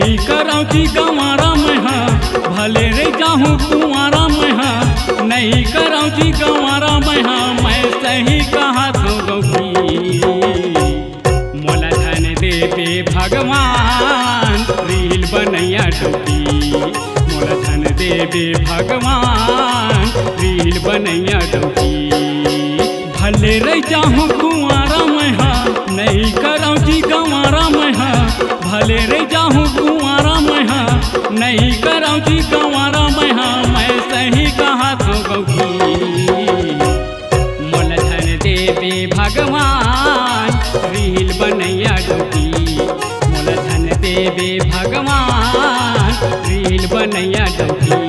नहीं करौ जी गंवारा में हाँ भले रे जाहूँ कुंवारा में हाँ नहीं करौ जी गंवारा में हाँ मैं सही कहा तो गौकी मोला धन देवे भगवान रील बनैया डौकी मोला धन देवे भगवान रील बनैया डौकी भले रह जाहूँ कुंवारा में हाँ नहीं करौ जी गंवारा में हाँ भले रह जाहूँ कुंवारा में हाँ नहीं करौ जी गंवारा में हाँ मैं सही कहा तो गौकी मोला धन देवे भगवान रील बनैया डौकी मोला धन देवे भगवान रील बनैया डौकी।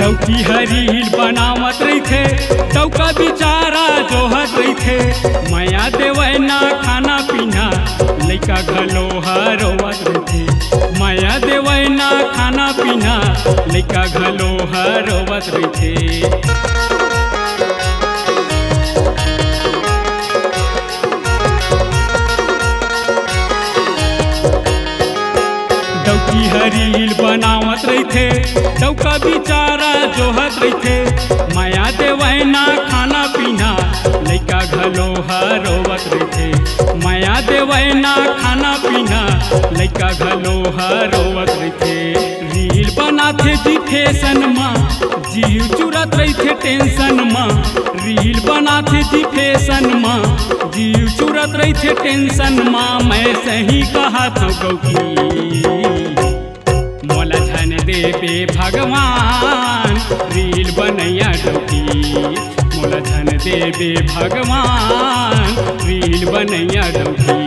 डौकी हरील बनावत रही थे डौका बिचारा जोहत रही थे माया देवै ना खाना पीना लैका घलो हरोवत रही थे माया देवै ना खाना पीना लैका घलो हरोवत रही थे। डौकी हरील बनावत रही थे डौका बिचारा जोहत रही थे माया देवै ना खाना पीना लैका घलो हरोवत रही थे माया देवै ना खाना पीना लैका घलो हरोवत रही थे। रील बनाथे जी फैशन माँ जीव चुरत रही थे टेंशन माँ रील बनाथे जी फैशन माँ जीव चुरत रही थे टेंशन माँ मैं सही कहा तो गौकी मोला धन देवे भगवान रील बनैया डौकी मोला धन देवे भगवान रील बनैया डौकी।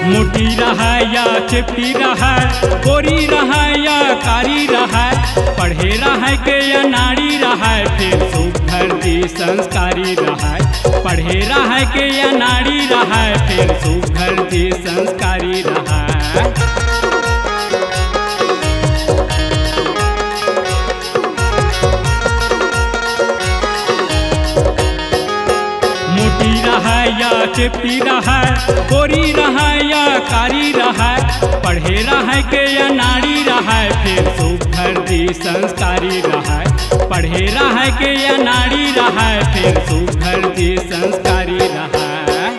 मोटी रहा या चिपटी रहा गोरी रहा या कारी रहा पढ़े रहा के या नारी रहा फिर सुघर दी संस्कारी रहा पढ़े रहा के या नारी रहा फिर सुघर दी संस्कारी रहा। मोटी रहा या चिपटी रहा गोरी रहा या कारी रहा पढ़े रहा के या नारी रहा फिर सुघर दी संस्कारी रहा पढ़े रहा के या नारी रहा फिर सुघर दी संस्कारी रहा।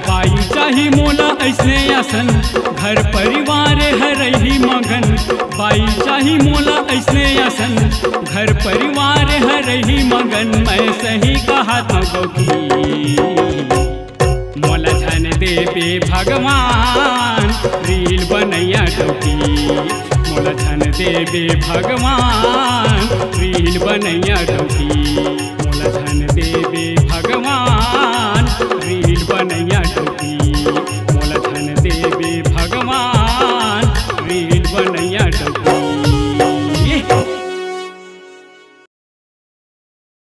बाई चाही मोला ऐसने असन घर परिवार है रही मगन बाई चाही मोला ऐसने असन घर परिवार है रही मगन मैं सही कहा तो गौकी मोला धन देवे भगवान रील बनैया डौकी मोला धन देवे भगवान रील बनैया डौकी मोला धन देवे भगवान रील बनैया डौकी।